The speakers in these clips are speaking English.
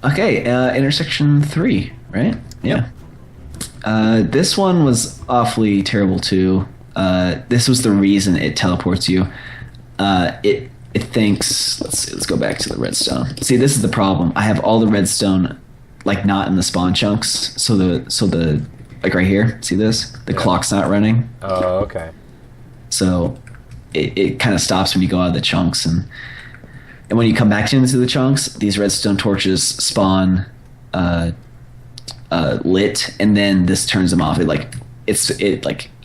Okay, intersection 3, right? Yep. Yeah. This one was awfully terrible too. This was the reason it teleports you. It thinks. Let's see. Let's go back to the redstone. See, this is the problem. I have all the redstone, like not in the spawn chunks. So the like right here. See this? The clock's not running. Oh, okay. So it kind of stops when you go out of the chunks and when you come back into the chunks, these redstone torches spawn lit, and then this turns them off. It like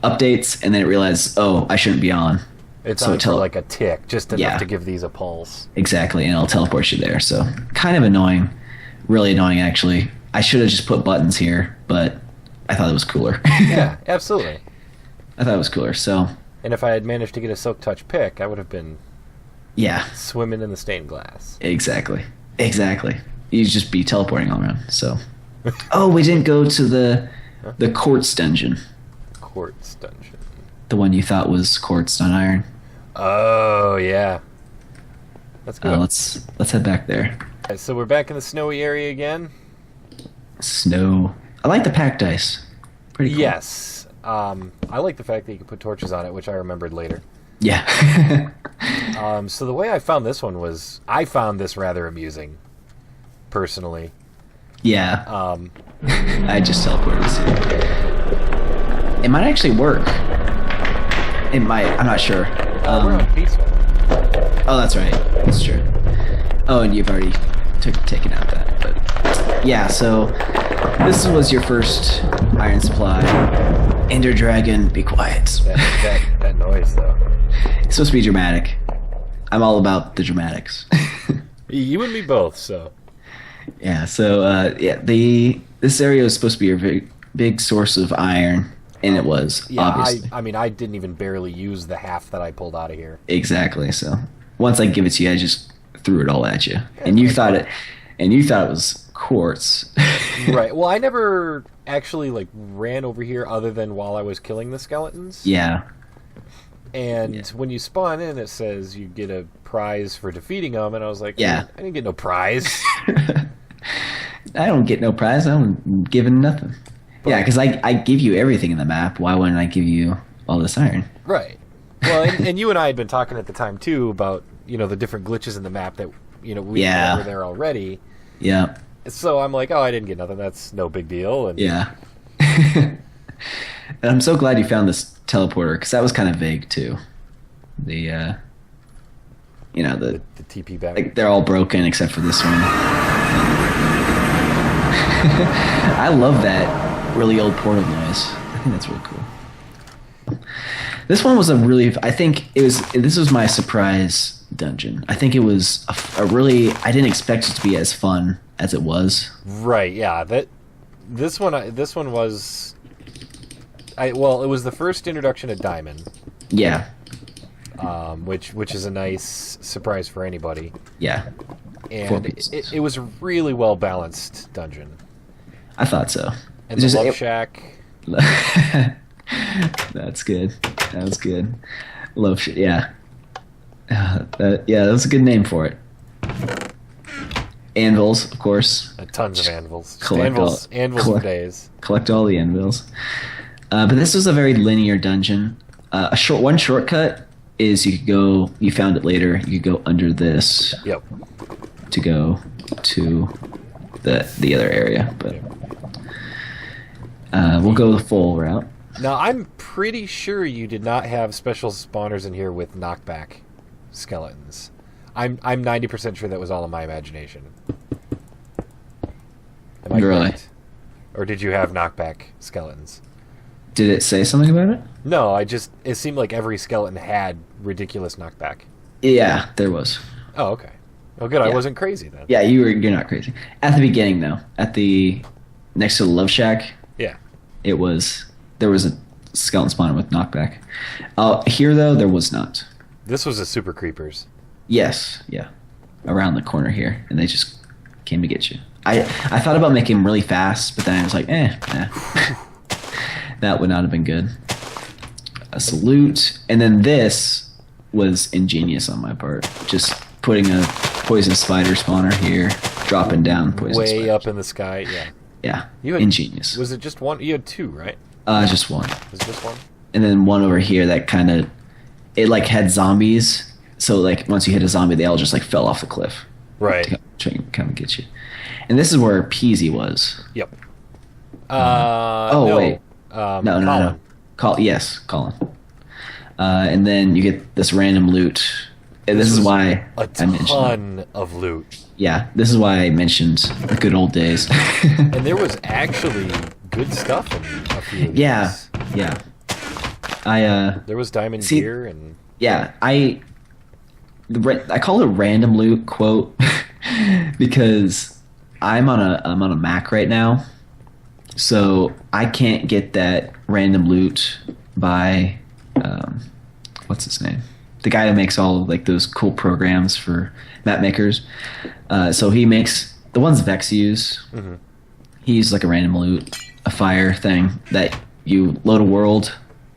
updates, and then it realizes, oh, I shouldn't be on. It's So on it for like a tick, just enough Yeah. to give these a pulse. Exactly, and it'll teleport you there. So kind of annoying, really annoying actually. I should have just put buttons here, but I thought it was cooler. Yeah, absolutely. I thought it was cooler. So And if I had managed to get a Silk Touch pick, I would have been yeah, swimming in the stained glass. exactly. You just be teleporting all around. So, oh, we didn't go to the quartz dungeon, Quartz dungeon. the one you thought was quartz on iron. Oh, yeah. Let's go. Let's head back there. Alright, so we're back in the snowy area again. Snow. I like the packed ice. Pretty cool. Yes. I like the fact that you can put torches on it, which I remembered later. Yeah. So the way I found this one was, I found this rather amusing, personally. Yeah. Um, I just teleported to see it. It might actually work. It might. I'm not sure. we're on peaceful. Oh, that's right. That's true. Oh, and you've already taken out that. But yeah, so this was your first iron supply. Ender Dragon, be quiet. That noise, though. It's supposed to be dramatic. I'm all about the dramatics. You and me both, so. Yeah, so this area was supposed to be your big source of iron, and it was, Yeah, obviously. I mean, I didn't even barely use the half that I pulled out of here. Exactly. So once I give it to you, I just threw it all at you, and you thought it was quartz. Right. Well, I never actually like ran over here other than while I was killing the skeletons. Yeah. And when you spawn in, it says you get a prize for defeating them, and I was like, Yeah. I didn't get no prize. I don't get no prize. I'm given nothing. Yeah, because I give you everything in the map. Why wouldn't I give you all this iron? Right. Well, and you and I had been talking at the time too about the different glitches in the map that we were there already. Yeah. So I'm like, oh, I didn't get nothing. That's no big deal. And Yeah. And I'm so glad you found this teleporter, because that was kind of vague too. The the TP back. like they're all broken except for this one. I love that really old portal noise. I think that's really cool. This one was this was my surprise dungeon. I think it was a really, I didn't expect it to be as fun as it was. Right. Yeah. This one was. It was the first introduction of Diamond. Yeah. Which is a nice surprise for anybody. Yeah. And it was a really well balanced dungeon. I thought so. And the Love Shack. That's good. That was good. Love Shack. Yeah. That was a good name for it. Anvils, of course. Tons of anvils. Collect Anvils for days. Collect all the anvils. But this was a very linear dungeon. One shortcut is you found it later, you go under this. Yep. To go to the other area, but we'll go the full route. Now, I'm pretty sure you did not have special spawners in here with knockback skeletons. I'm 90% sure that was all in my imagination. Am I Really? correct? Or did you have knockback skeletons? Did it say something about it? No, it seemed like every skeleton had ridiculous knockback. Yeah, there was. Oh, okay. Oh, good. I Yeah. wasn't crazy then. Yeah, you're not crazy. At the beginning though, next to the Love Shack, Yeah. there was a skeleton spawner with knockback. Here though, there was not. This was a super creepers. Yes, yeah, around the corner here, and they just came to get you. I thought about making them really fast, but then I was like, that would not have been good. A salute, and then this was ingenious on my part. Just putting a poison spider spawner here. dropping down poison way spiders. up in the sky. Yeah. Yeah, You had, ingenious. Was it just one? You had two, right? Just one, Was it just one? and then one over here that kind of it like had zombies. So like once you hit a zombie, they all just like fell off the cliff Right. to try and come and get you. And this is where Peasy was. Yep. Oh no. wait, No, no. Colin. And then you get this random loot. And this is was why A I mentioned. ton of loot. Yeah, this is why I mentioned the good old days. And there was actually good stuff in a few of these. Yeah, yeah. There was diamond See- gear and Yeah, I call it random loot quote because I'm on a Mac right now, so I can't get that random loot by what's his name? The guy who makes all like those cool programs for map makers. So he makes the ones Vex use. Mm-hmm. He uses like a random loot, a fire thing that you load a world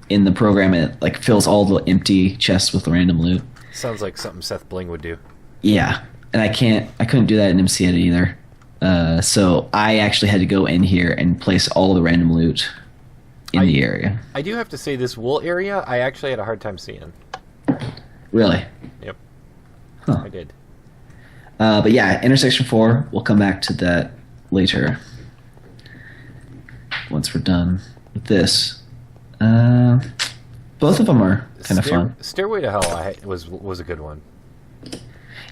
in the program and it like fills all the empty chests with random loot. sounds like something Seth Bling would do. Yeah, and I couldn't do that in MC Edit either. So I actually had to go in here and place all the random loot in the area. I do have to say, this wool area, I actually had a hard time seeing. Really? Yep. Huh. I did. But yeah, intersection 4. We'll come back to that later. Once we're done with this. Both of them are kind of fun. Stairway to Hell was a good one.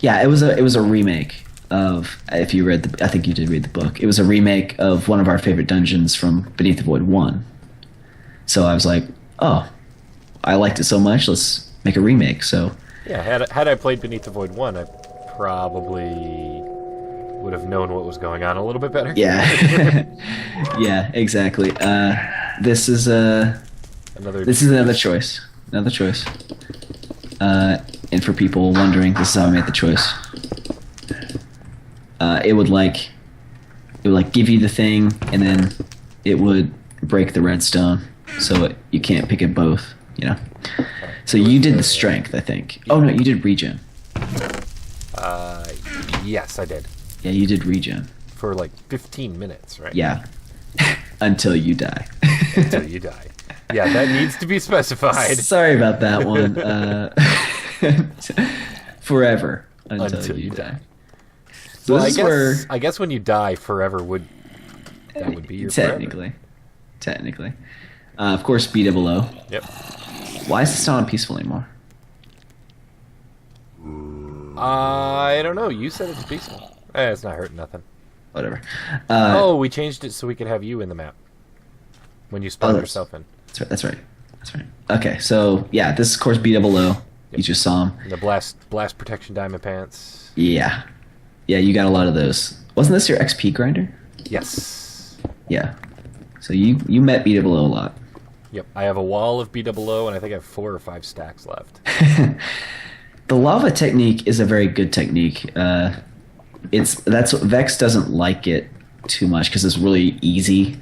Yeah, it was a remake of, if you read I think you did read the book. It was a remake of one of our favorite dungeons from Beneath the Void 1. So I was like, oh, I liked it so much, let's make a remake. So Yeah, had I played Beneath the Void 1, I probably would have known what was going on a little bit better. yeah. Yeah, exactly. This is another choice. Another choice. And for people wondering, this is how I made the choice. It would give you the thing, and then it would break the redstone, so you can't pick it both. You know. So you did the strength, I think. Oh no, you did regen. Yes, I did. Yeah, you did regen. For like 15 minutes, right? Yeah. Until you die. Until you die. Yeah, that needs to be specified. Sorry about that one. Forever until you die. So Well, this is where I guess when you die, forever would be your forever. Technically. Of course, B-double-O. Yep. Why is this not on peaceful anymore? I don't know. You said it's peaceful. It's not hurting nothing. Whatever. We changed it so we could have you in the map when you spawn yourself in. That's right. Okay, so yeah, this is of course B-double-O. You just saw him. The blast protection diamond pants. Yeah, you got a lot of those. Wasn't this your XP grinder? Yes. Yeah. So you met B-double-O a lot. Yep. I have a wall of B-double-O, and I think I have 4 or 5 stacks left. The lava technique is a very good technique. Vex doesn't like it too much because it's really easy.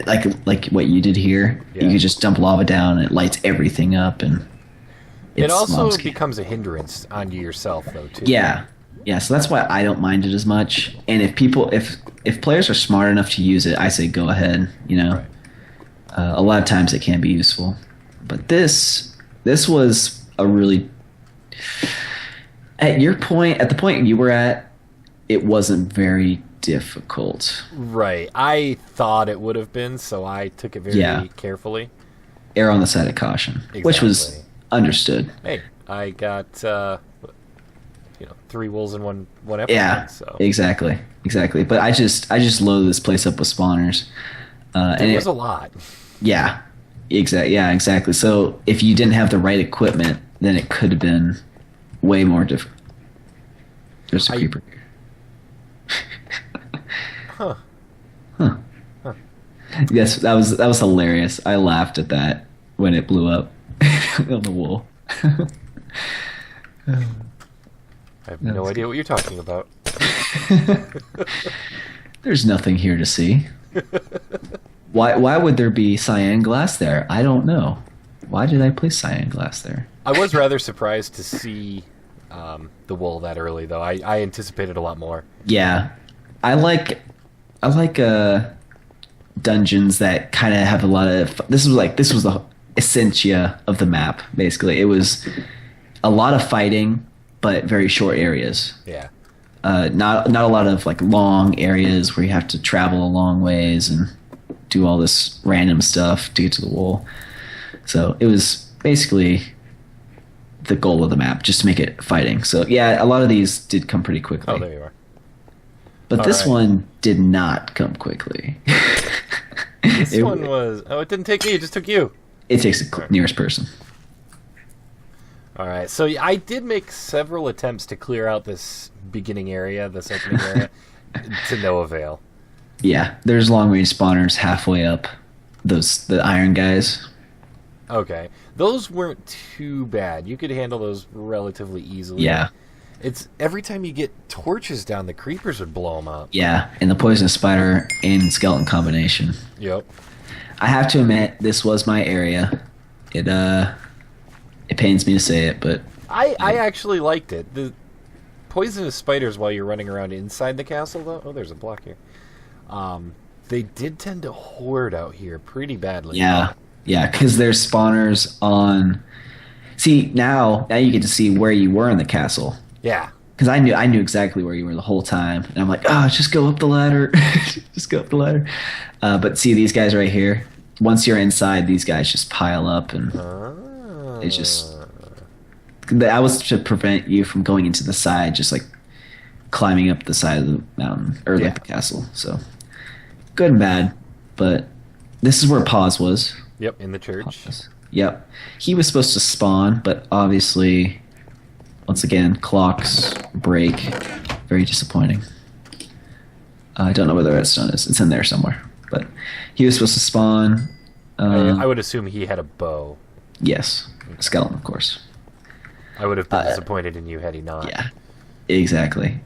Like what you did here, Yeah. you could just dump lava down and it lights everything up, and It also Momsky. becomes a hindrance onto yourself, though, too. Yeah. So that's why I don't mind it as much. And if players are smart enough to use it, I say go ahead. You know, Right. a lot of times it can be useful, but this was a really at the point you were at, it wasn't very difficult. Right. I thought it would have been, so I took it very carefully. Err on the side of caution, which was Exactly. understood. Hey, I got 3 wolves in one episode. Yeah, So exactly. But I just loaded this place up with spawners, and it was a lot. Yeah, exactly. So if you didn't have the right equipment, then it could have been way more difficult. There's a creeper here. Huh. Yes, that was hilarious. I laughed at that when it blew up on the wall. I have no idea what you're talking about. There's nothing here to see. Why would there be cyan glass there? I don't know. Why did I place cyan glass there? I was rather surprised to see the wool that early, though. I anticipated a lot more. Yeah, I like dungeons that kind of have a lot of. This was the essentia of the map. Basically, it was a lot of fighting, but very short areas. Yeah. Not a lot of like long areas where you have to travel a long ways and do all this random stuff to get to the wall. So it was basically the goal of the map, just to make it fighting. So yeah, a lot of these did come pretty quickly. Oh, there you are. But All this right. one did not come quickly. This one was. Oh, it didn't take me. It just took you. It takes the nearest person. All right. So I did make several attempts to clear out this beginning area, this opening area, to no avail. Yeah, there's long range spawners halfway up. The iron guys. Okay. Those weren't too bad. You could handle those relatively easily. Yeah, It's every time you get torches down, the creepers would blow them up. yeah, and the poisonous spider and skeleton combination. Yep. I have to admit, this was my area. It pains me to say it, but I actually liked it. The poisonous spiders while you're running around inside the castle, though. Oh, there's a block here. They did tend to horde out here pretty badly. yeah, because there's spawners on. See, now you get to see where you were in the castle. Yeah. Because I knew exactly where you were the whole time, and I'm like, oh, just go up the ladder, just go up the ladder. But see these guys right here. Once you're inside, these guys just pile up, and it's just. I was to prevent you from going into the side, just like climbing up the side of the mountain or Yeah. like the castle. So good and bad, but this is where Paz was. Yep, in the church. Yep, he was supposed to spawn, but obviously, once again, clocks break. Very disappointing. I don't know where the redstone is. It's in there somewhere, but he was supposed to spawn. I would assume he had a bow. Yes, skeleton, of course. I would have been disappointed in you had he not. Yeah, exactly.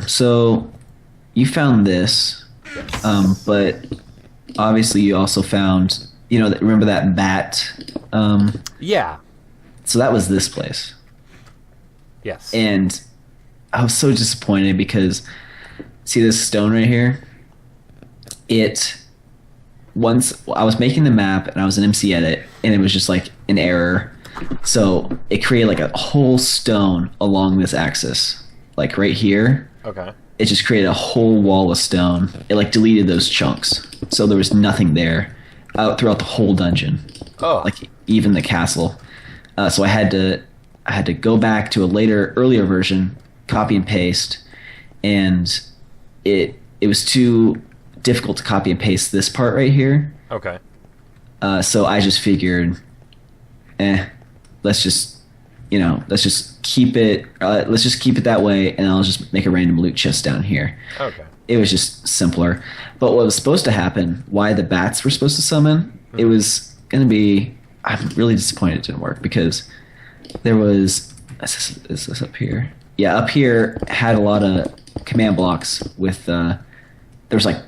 So you found this, Yes. but obviously you also found, remember that bat? Yeah. So that was this place. Yes. And I was so disappointed because, see this stone right here? Once I was making the map and I was in MC Edit and it was just like an error. So it created like a whole stone along this axis. Like right here, Okay. it just created a whole wall of stone. It like deleted those chunks. So there was nothing there out throughout the whole dungeon. Oh. Like even the castle. So I had to go back to earlier version, copy and paste, and it was too difficult to copy and paste this part right here. Okay. So I just figured, let's just keep it. Let's just keep it that way, and I'll just make a random loot chest down here. Okay. It was just simpler. But what was supposed to happen, why the bats were supposed to summon, it was going to be. I'm really disappointed it didn't work because there was. Is this up here? Yeah, up here had a lot of command blocks with. There was like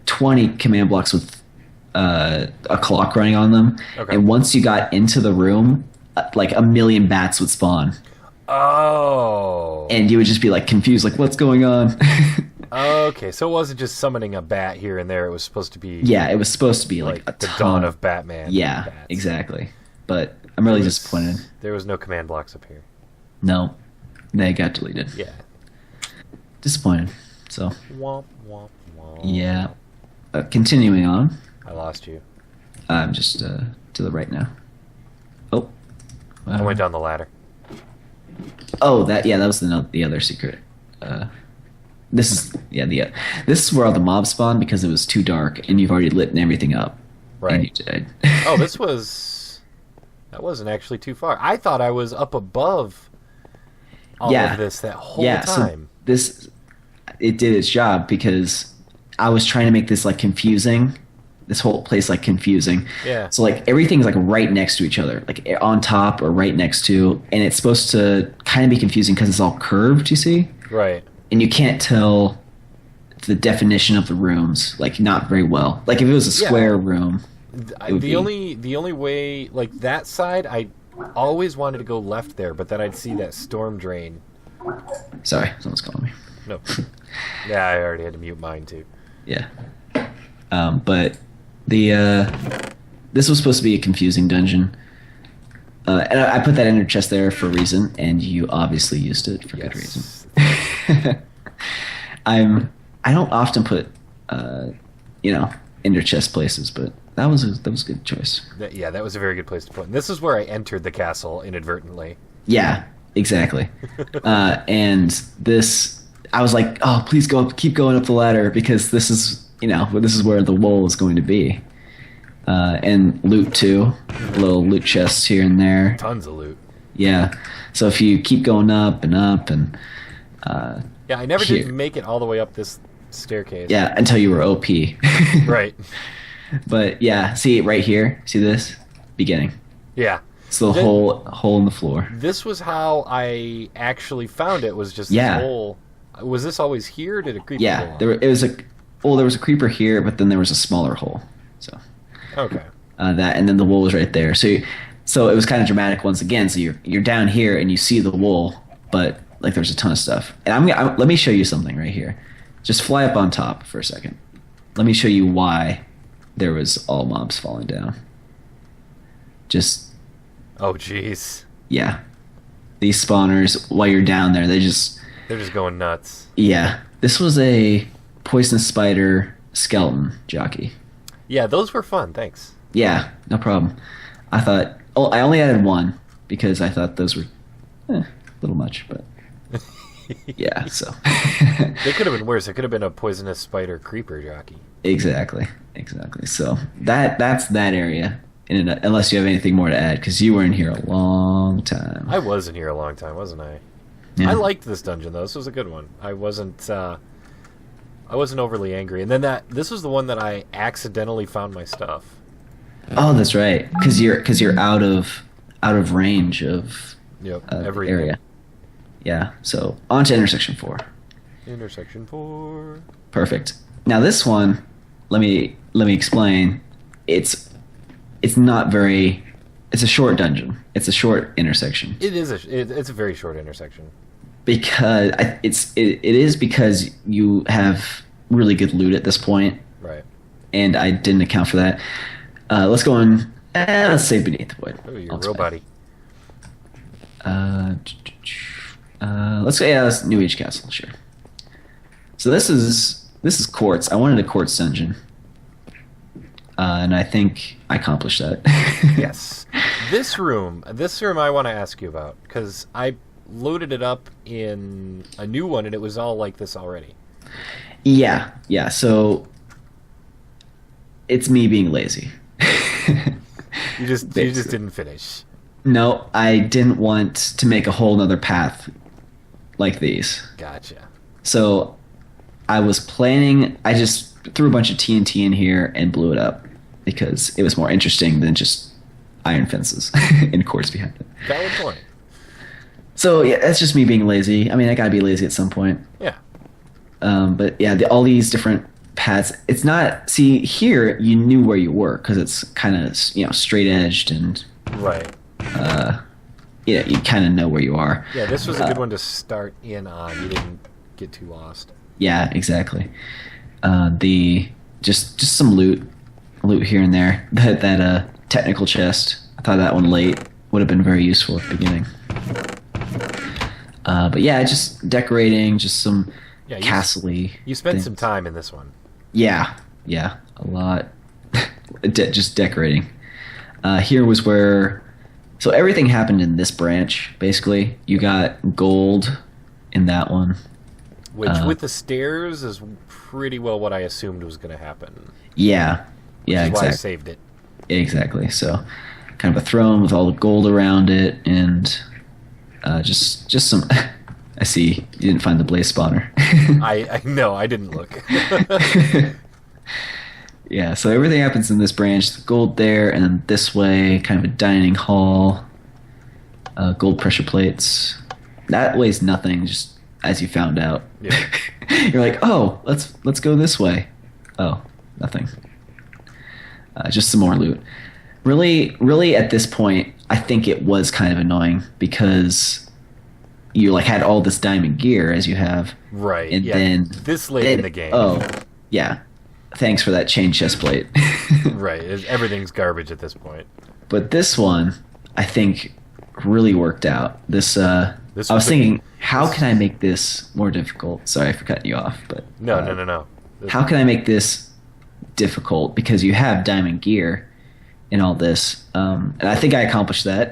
20 command blocks with a clock running on them. Okay. And once you got into the room, like a million bats would spawn. Oh. And you would just be like confused, like what's going on? Okay, so it wasn't just summoning a bat here and there. It was supposed to be Yeah, it was supposed to be like a the ton. dawn of Batman. Yeah, bats. exactly. But I'm really There was- disappointed. There was no command blocks up here. No, they got deleted. Yeah. Disappointed. So Womp womp womp. yeah, continuing on. I lost you. I'm just to the right now. Oh, I went down the ladder. Oh, that was the other secret. This is this is where all the mobs spawn because it was too dark and you've already lit everything up. Right. And you died. Oh, that wasn't actually too far. I thought I was up above all Yeah. of this that whole yeah. time. So it did its job because I was trying to make this like confusing. This whole place like confusing. Yeah. So like everything's like right next to each other, like on top or right next to, and it's supposed to kind of be confusing because it's all curved. You see. Right. And you can't tell the definition of the rooms, like not very well. Like if it was a Yeah. square room, it would The be- only way, like that side, I always wanted to go left there, but then I'd see that storm drain. Sorry, someone's calling me. No. Yeah, I already had to mute mine too. Yeah. But the this was supposed to be a confusing dungeon. And I put that ender chest there for a reason, and you obviously used it for good reason. I don't often put ender chest places, but that was a good choice. That was a very good place to put. And this is where I entered the castle inadvertently. Yeah, exactly. And this, I was like, oh, please keep going up the ladder because this is where the wool is going to be. And loot too, little loot chests here and there. Tons of loot. Yeah. So if you keep going up and up and I never did make it all the way up this staircase. Yeah, until you were OP. Right. But yeah, see right here, see this beginning. Yeah. It's the hole in the floor. This was how I actually found it. Was just this hole. Was this always here? Or did a creeper? Yeah, there was a creeper here, but then there was a smaller hole. So. Okay. That and then the wool was right there. So it was kind of dramatic once again. So you're down here and you see the wool, but like there's a ton of stuff. And let me show you something right here. Just fly up on top for a second. Let me show you why there was all mobs falling down. Just. Oh jeez. Yeah. These spawners, while you're down there, they're just going nuts. Yeah. This was a poisonous spider skeleton jockey. Yeah, those were fun. Thanks. Yeah, no problem. I only added one because I thought those were a little much, but yeah. So they could have been worse. It could have been a poisonous spider creeper jockey. Exactly. So that's that area. Unless you have anything more to add, because you were in here a long time. I was in here a long time, wasn't I? Yeah. I liked this dungeon though. This was a good one. I wasn't overly angry. And then this was the one that I accidentally found my stuff. Oh, that's right. Because you're out of range of every area. Yeah. So on to intersection 4. Intersection 4. Perfect. Now this one, let me explain. It's not very. It's a short dungeon. It's a short intersection. It is it's a very short intersection. Because it is because you have really good loot at this point, right? And I didn't account for that. Let's go on. Let's say Beneath the Void. Oh, you're a real body. Let's go. Yeah, that's New Age Castle. Sure. So this is quartz. I wanted a quartz dungeon, and I think I accomplished that. Yes. This room I want to ask you about because I loaded it up in a new one and it was all like this already. Yeah. So it's me being lazy. You just didn't finish. No, I didn't want to make a whole nother path like these. Gotcha. So I was planning. I just threw a bunch of TNT in here and blew it up because it was more interesting than just iron fences and quartz behind it. Valid point. So yeah, that's just me being lazy. I mean, I gotta be lazy at some point. Yeah. But yeah, all these different paths. It's not. See, here you knew where you were because it's kind of straight edged and. Right. You kind of know where you are. Yeah, this was a good one to start in on. You didn't get too lost. Yeah, exactly. Just some loot here and there. That technical chest. I thought that one late would have been very useful at the beginning. But yeah, just decorating, just some castle-y. You spent things. some time in this one. Yeah, a lot. Just decorating. Here was where. So everything happened in this branch, basically. You got gold in that one. Which, with the stairs, is pretty well what I assumed was going to happen. Yeah, exactly. Why I saved it. Exactly. So, kind of a throne with all the gold around it, and just some. I see you didn't find the blaze spawner. I know, I didn't look. Yeah, so everything happens in this branch. The gold there, and then this way, kind of a dining hall. Gold pressure plates. That weighs nothing, just as you found out. Yeah. You're like, oh, let's go this way. Oh, nothing. Just some more loot. Really, at this point, I think it was kind of annoying because you like had all this diamond gear as you have, Right. and yeah. then This late in the game. Oh, yeah. Thanks for that chain chest plate. Right. Everything's garbage at this point. But this one, I think, really worked out. This I was was thinking, how can I make this more difficult? Sorry for cutting you off, but No. how can I make this difficult? Because you have diamond gear and all this, and I think I accomplished that.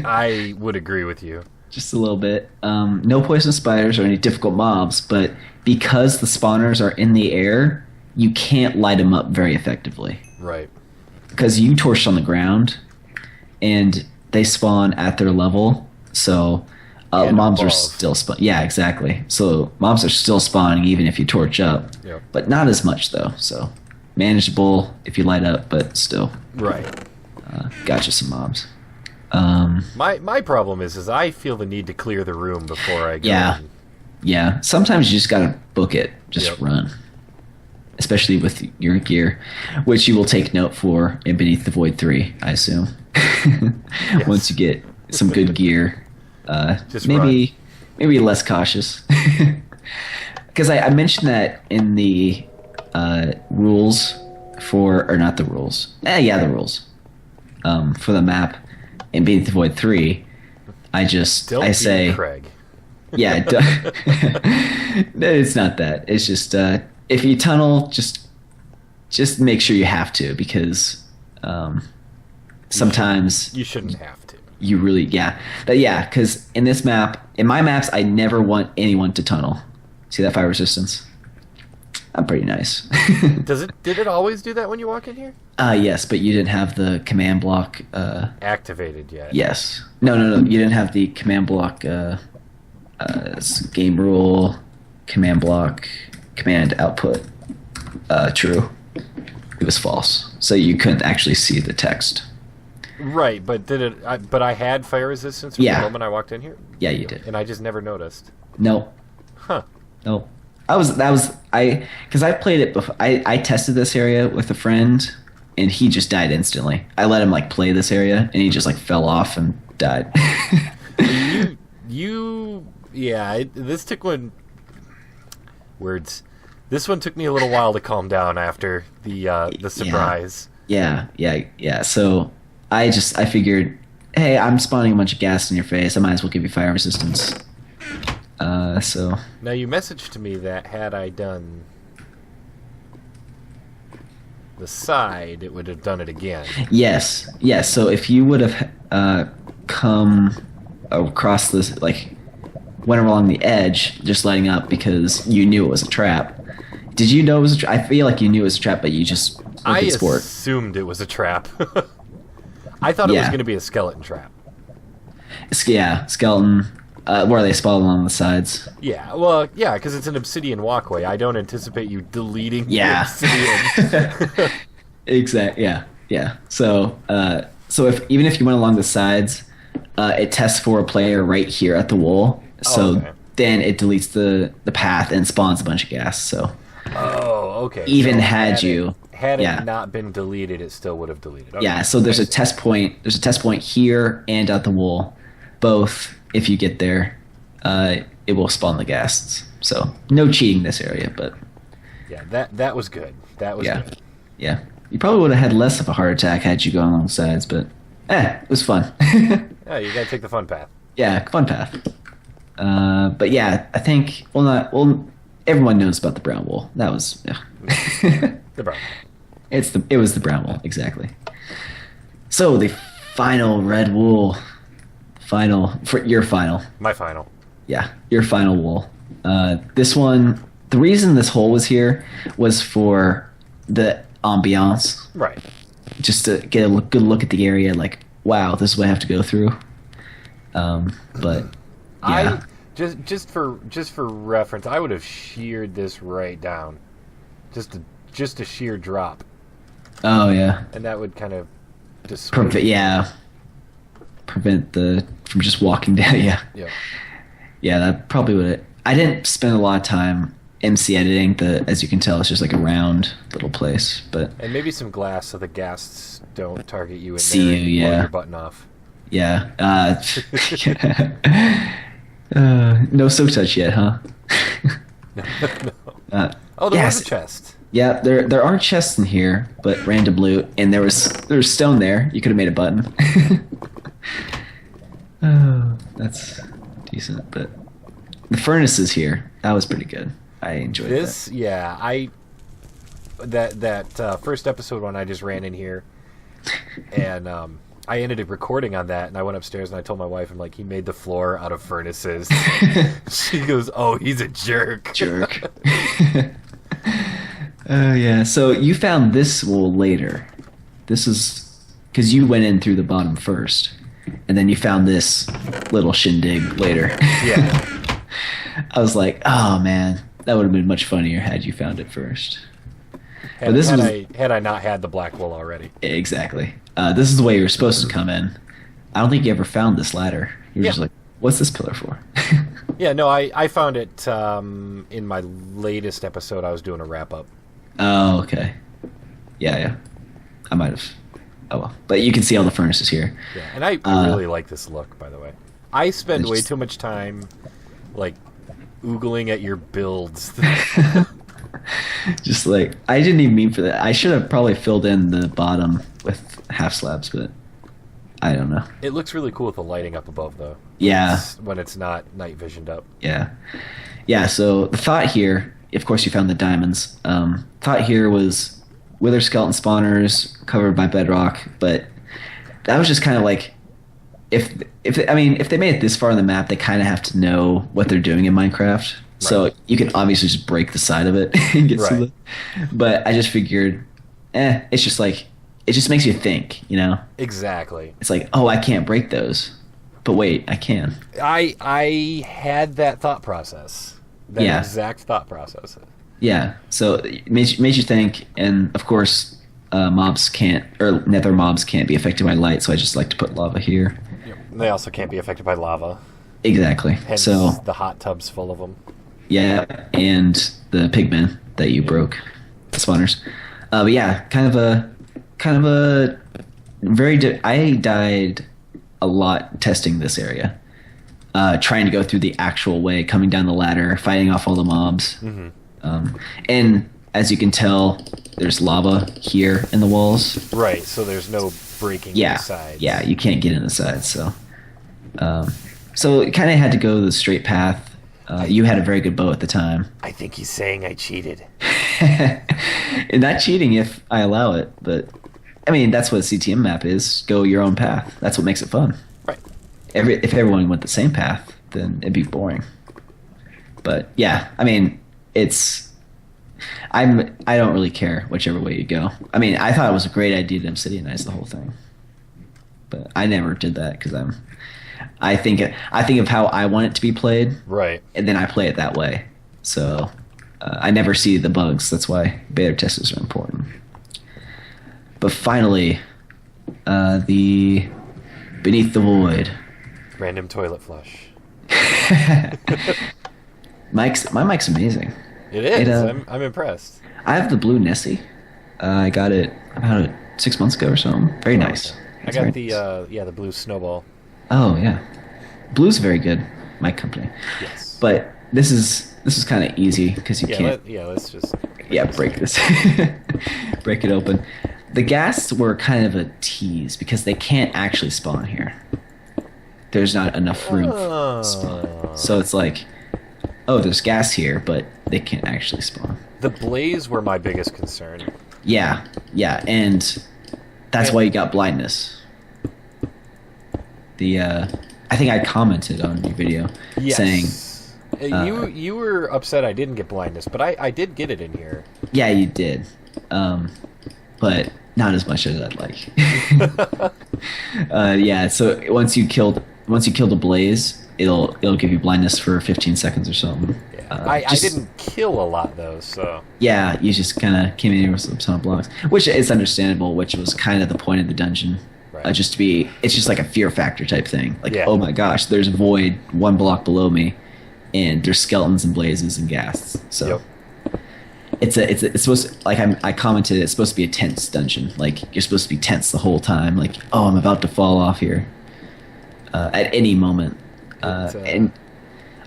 I would agree with you. Just a little bit. No poison spiders or any difficult mobs, but because the spawners are in the air, you can't light them up very effectively. Right. Because you torch on the ground, and they spawn at their level, so And mobs are above. still spawn. Yeah, exactly. So mobs are still spawning even if you torch up, Yep. but not as much though. So manageable if you light up, but still, Right. gotcha some mobs. My problem is I feel the need to clear the room before I go. Yeah. in. Yeah, sometimes you just gotta book it, just Yep. run. Especially with your gear, which you will take note for in Beneath the Void 3, I assume. Once you get some good gear, Just maybe less cautious. Because I mentioned that in the rules or not the rules. The rules for the map in Beneath the Void 3. Don't I be say, Craig. yeah, no, it's not that. It's just if you tunnel, just make sure you have to, because sometimes You shouldn't have to. you really because in my maps, I never want anyone to tunnel. See that fire resistance? I'm pretty nice. Did it always do that when you walk in here? Yes, but you didn't have the command block. Activated yet? Yes. No. You didn't have the command block. Game rule, command block, command output. True. It was false. So you couldn't actually see the text. Right, but but I had fire resistance from the moment I walked in here, Yeah, you did. and I just never noticed. No. Huh. No. Because I played it before. I tested this area with a friend, and he just died instantly. I let him play this area, and he just fell off and died. This took words. This one took me a little while to calm down after the surprise. Yeah. So I figured, hey, I'm spawning a bunch of gas in your face. I might as well give you fire resistance. So Now you messaged to me that had I done the side, it would have done it again. yes. So if you would have come across this, went along the edge, just lighting up because you knew it was a trap. Did you know it was a trap? I feel like you knew it was a trap, but you just I looked at sport. assumed it was a trap. I thought it was Yeah. going to be a skeleton trap. Yeah, skeleton. Where they spawn along the sides. Yeah, well, yeah, because it's an obsidian walkway. I don't anticipate you deleting Yeah. the obsidian. Exactly. Yeah. So even if you went along the sides, it tests for a player right here at the wall. So okay. then it deletes the path and spawns a bunch of gas. So Oh, okay. even So had you, Had yeah. it not been deleted, it still would have deleted. Okay. yeah. So there's a test point. There's a test point here and at the wall. Both, if you get there, it will spawn the ghasts. So no cheating this area, but Yeah, that was good. That was yeah, good. yeah. You probably would have had less of a heart attack had you gone along the sides, but it was fun. Yeah, you gotta take the fun path. Yeah, fun path. But yeah, I think everyone knows about the brown wool. That was The brown. it was the brown wool, exactly. So the final red wool, your final. My final. Yeah, your final wool. This one, the reason this hole was here was for the ambiance, Right. just to get a good look at the area. Wow, this is what I have to go through. But yeah, I just for reference, I would have sheared this right down, just a sheer drop, oh yeah, and that would kind of dissuade. prevent from just walking down. Yeah. Yeah, that probably would. I didn't spend a lot of time MC editing. As you can tell, it's just a round little place. But And maybe some glass so the ghasts don't target you in See there you, and blow yeah. your button off. yeah, No silk touch yet, huh? uh, Oh, there was yes. a chest. Yeah, there are chests in here, but random loot, and there was stone there. You could have made a button. Oh, that's decent, but the furnace is here. That was pretty good. I enjoyed This, yeah, that first episode when I just ran in here, and I ended up recording on that, and I went upstairs and I told my wife, I'm like, he made the floor out of furnaces. that. She goes, "Oh, he's a jerk." Jerk. Yeah. So you found this wool later. This is because you went in through the bottom first, and then you found this little shindig later. Yeah. I was like, oh man, that would have been much funnier had you found it first. Had, But this had was I not had the black wool already. exactly. This is the way you were supposed to come in. I don't think you ever found this ladder. You were Yeah. just like, what's this pillar for? Yeah, no, I found it in my latest episode. I was doing a wrap up. Oh, okay. Yeah. I might have. Oh well. But you can see all the furnaces here. Yeah, and I really like this look, by the way. I spend It's way just- too much time, like, oogling at your builds. Just like I didn't even mean for that. I should have probably filled in the bottom with half slabs, but I don't know. It looks really cool with the lighting up above, though. Yeah, When it's not night visioned up. yeah. So the thought here, of course, you found the diamonds. Thought here was wither skeleton spawners covered by bedrock, but that was just kind of like if if they made it this far on the map, they kind of have to know what they're doing in Minecraft. So Right. you can obviously just break the side of it and get some. Right. But I just figured, it's just like it just makes you think, you know. Exactly. It's like, oh, I can't break those, but wait, I can. I had that thought process. That Yeah. exact thought process. Yeah, so it made you think, and of course, mobs can't, or nether mobs can't be affected by light, so I just like to put lava here. They also can't be affected by lava. Exactly. Hence So the hot tubs full of them. yeah, and the pigmen that you broke, the spawners. But yeah, kind of a I died a lot testing this area, trying to go through the actual way, coming down the ladder, fighting off all the mobs. Mm-hmm. And as you can tell, there's lava here in the walls. Right, so there's no breaking Yeah, the sides. yeah, you can't get in the sides. So it kind of had to go the straight path. You had a very good bow at the time. I think he's saying I cheated. And not cheating if I allow it, but I mean that's what a CTM map is. Go your own path. That's what makes it fun. Right. If everyone went the same path, then it'd be boring. But yeah, I mean I don't really care whichever way you go. I mean, I thought it was a great idea to obsidianize the whole thing, but I never did that because I think of how I want it to be played, Right. and then I play it that way. So I never see the bugs. That's why beta testers are important. But finally, the Beneath the Void. Random toilet flush. My mic's amazing. It is. It, I'm impressed. I have the blue Nessie. I got it about 6 months ago or something. Very nice. I It's got very the nice. the blue snowball. Oh yeah, blue's very good. My company. Yes. But this is kind of easy because you can't. Let's just Break this. Break it open. The ghasts were kind of a tease because they can't actually spawn here. There's not enough room to spawn. So it's like, oh, there's gas here, but they can't actually spawn. The blaze were my biggest concern. Yeah, and that's why you got blindness. I think I commented on your video saying, You were upset I didn't get blindness, but I did get it in here. yeah, you did, but not as much as I'd like. Yeah, so once you kill the blaze, it'll give you blindness for 15 seconds or something. I didn't kill a lot though, so Yeah, you just kind of came in here with some ton of blocks, which is understandable, which was kind of the point of the dungeon. Right. It's just like a fear factor type thing. Like, Yeah. oh my gosh, there's a void 1 block below me, and there's skeletons and blazes and ghasts. So it's supposed to, like I commented, it's supposed to be a tense dungeon. Like you're supposed to be tense the whole time. Like, oh, I'm about to fall off here at any moment. And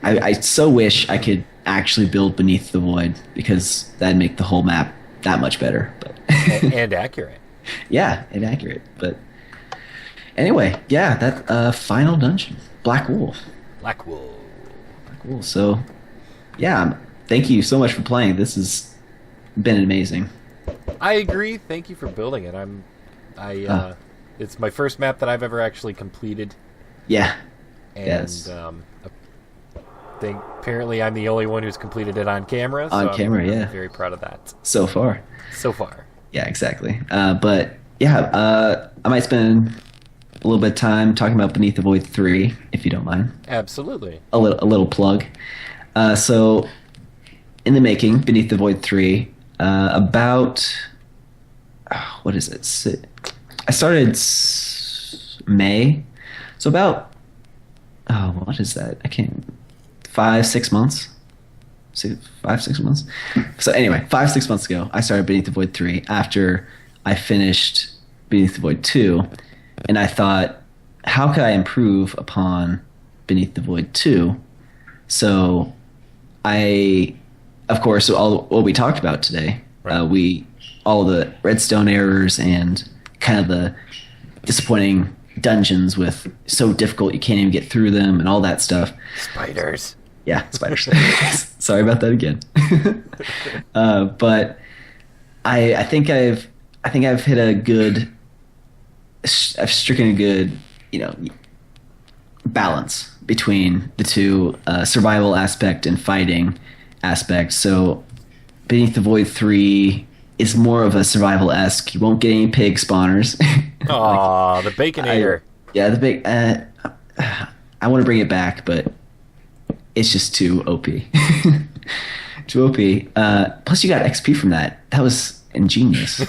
I so wish I could actually build Beneath the Void because that'd make the whole map that much better. But And accurate. yeah, inaccurate. But anyway, yeah, that final dungeon, Black Wool. Black Wool. Black Wool. So yeah, thank you so much for playing. This has been amazing. I agree. Thank you for building it. It's my first map that I've ever actually completed, Yeah. and Yes. I think apparently I'm the only one who's completed it on camera. So On camera, I'm yeah. very proud of that So far. so far. Yeah, exactly. But yeah, I might spend a little bit of time talking about Beneath the Void 3, if you don't mind. Absolutely. A little plug. So, in the making, Beneath the Void 3, about what is it? I started May, so about what is that? I can't 5-6 months. 5-6 months. So anyway, 5-6 months ago, I started Beneath the Void 3 after I finished Beneath the Void 2, and I thought, how could I improve upon Beneath the Void 2? So of course, all what we talked about today, Right. All the redstone errors and kind of the disappointing dungeons with so difficult you can't even get through them and all that stuff. Spiders. Yeah, spiders. Sorry about that again. But I think I've hit a good. I've stricken a good, balance between the two, survival aspect and fighting aspect. So Beneath the Void 3 is more of a survival-esque. You won't get any pig spawners. Aw, the Baconator. Yeah, the big. I want to bring it back, but it's just too OP. Too OP. Plus, you got XP from that. That was ingenious.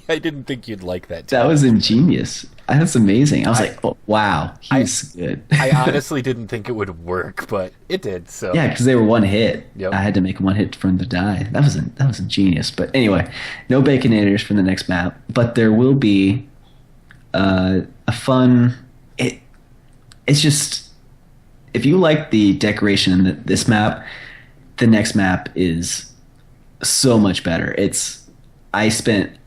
I didn't think you'd like that. That was ingenious. That's amazing. I was like, oh, wow, he's good. I honestly didn't think it would work, but it did. So Yeah, because they were one hit. Yep. I had to make one hit for them to die. That was ingenious. But anyway, no Baconators for the next map, but there will be a fun. It's just, if you like the decoration in this map, the next map is so much better. I spent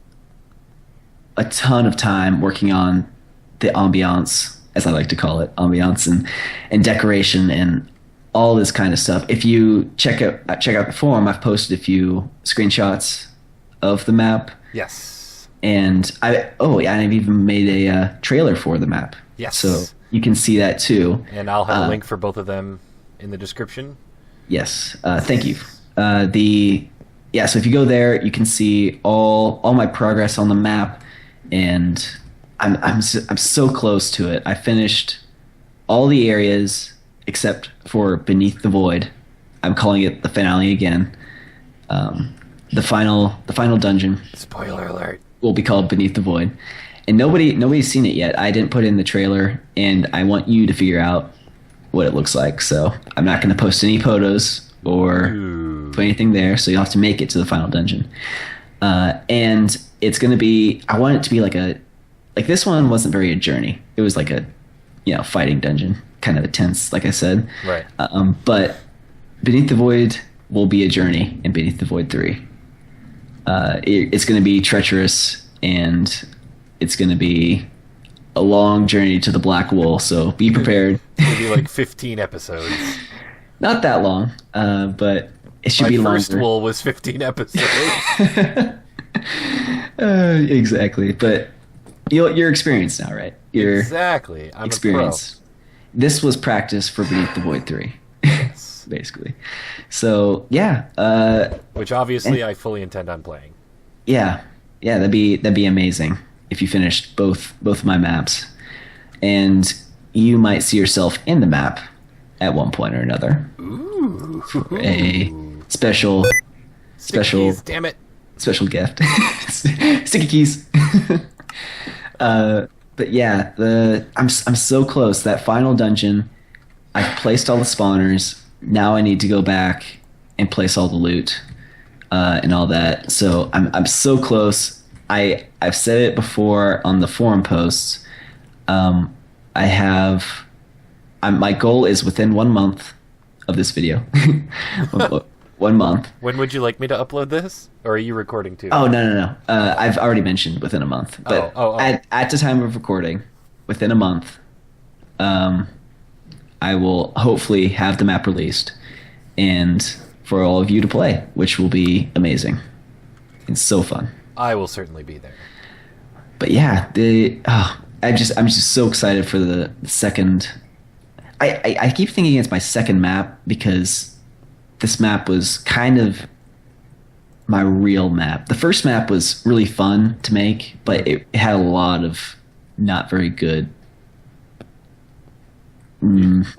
a ton of time working on the ambiance, as I like to call it, ambiance and decoration and all this kind of stuff. If you check out the forum, I've posted a few screenshots of the map, yes, and I've even made a trailer for the map. Yes. So you can see that too. and I'll have a link for both of them in the description. Yes. Thank you. So if you go there, you can see all my progress on the map, and I'm so close to it. I finished all the areas except for Beneath the Void. I'm calling it the finale again. The final dungeon Spoiler alert. will be called Beneath the Void, and nobody's seen it yet. I didn't put it in the trailer, and I want you to figure out what it looks like. So I'm not going to post any photos or put anything there. So you'll have to make it to the final dungeon, and it's going to be. I want it to be like this one wasn't very a journey. It was like a fighting dungeon, kind of intense, like I said. Right. But Beneath the Void will be a journey in Beneath the Void 3. It's going to be treacherous, and it's going to be a long journey to the Black Wool, so be prepared. Maybe like 15 episodes. Not that long, but it should My be first longer. wool was 15 episodes. Exactly, but you're experienced now, right? You're Exactly. I'm experienced. This was practice for Beneath the Void 3, a pro. Yes. basically. So yeah, Which obviously I fully intend on playing. yeah, that'd be amazing if you finished both of my maps, and you might see yourself in the map at one point or another. Ooh. For a special Stickies, damn it. special gift. Sticky keys. But yeah, I'm so close. That final dungeon, I've placed all the spawners. Now I need to go back and place all the loot and all that. So I'm so close. I've said it before on the forum posts. My goal is within 1 month of this video. 1 month. When would you like me to upload this? Or are you recording too? Oh no. I've already mentioned within a month, but Oh. At the time of recording, within a month, I will hopefully have the map released, and for all of you to play, which will be amazing. It's so fun. I will certainly be there. But yeah, I'm just so excited for the second. I keep thinking it's my second map because this map was kind of my real map. The first map was really fun to make, but it had a lot of not very good.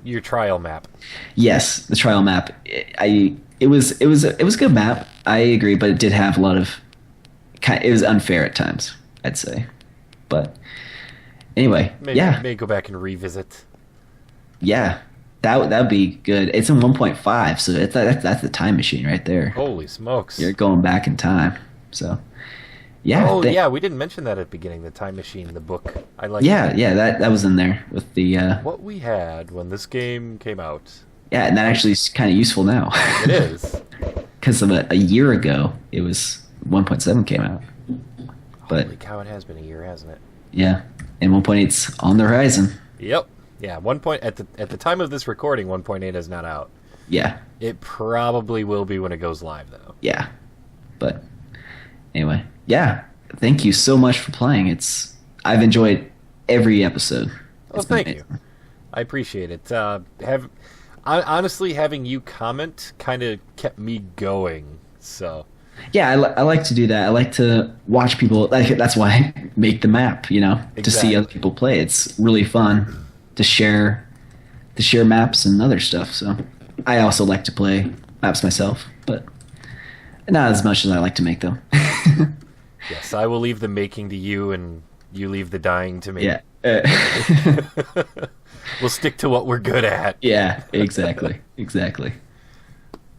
Your trial map. Yes, the trial map. It was a good map. I agree, but it did have a lot of. It was unfair at times, I'd say. But anyway, yeah. May go back and revisit. Yeah, that'd be good. It's in 1.5, so that's the time machine right there. Holy smokes! You're going back in time. So, yeah. Oh yeah, we didn't mention that at the beginning. The time machine, the book. I like. Yeah, that was in there with the. What we had when this game came out. Yeah, and that actually is kind of useful now. It is. Because of a year ago, it was 1.7 came out. But Holy cow! It has been a year, hasn't it? yeah, and 1.8's on the horizon. Yep. Yeah. At the time of this recording, 1.8 is not out. Yeah. It probably will be when it goes live, though. Yeah. But anyway, yeah. Thank you so much for playing. I've enjoyed every episode. Oh, thank you. I appreciate it. Honestly, having you comment kind of kept me going. So. Yeah, I like to do that. I like to watch people. That's why I make the map. To see other people play. It's really fun to share maps and other stuff. So I also like to play maps myself, but not as much as I like to make them. Yes, I will leave the making to you, and you leave the dying to me. Yeah. We'll stick to what we're good at. Yeah, exactly.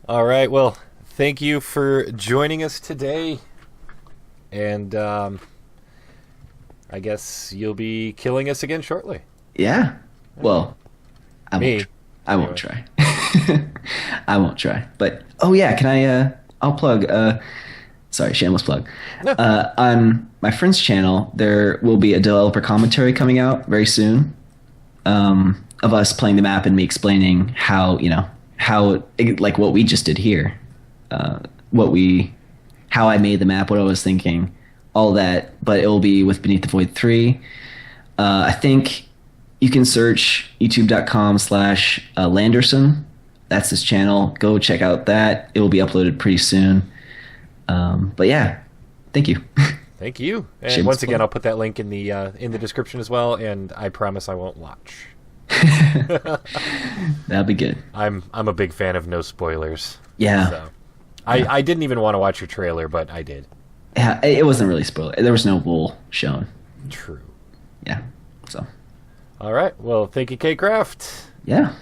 All right, well, thank you for joining us today. And I guess you'll be killing us again shortly. Yeah. Well, I won't try. I won't try. But oh yeah, can I I'll plug sorry, shameless plug. No. On my friend's channel, there will be a developer commentary coming out very soon. Of us playing the map and me explaining how like what we just did here. How I made the map, what I was thinking, all that, but it will be with Beneath the Void 3. I think you can search youtube.com/Landerson. That's his channel. Go check out that. It will be uploaded pretty soon. But yeah, thank you. Thank you. And Shameless once again, plug. I'll put that link in the description as well, and I promise I won't watch. That'll be good. I'm a big fan of no spoilers. Yeah. So. I didn't even want to watch your trailer, but I did. Yeah, it wasn't really spoiled. There was no wool shown. True. Yeah. So. All right. Well, thank you, K-Craft. Yeah.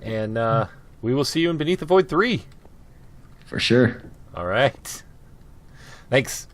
And we will see you in Beneath the Void 3. For sure. All right. Thanks.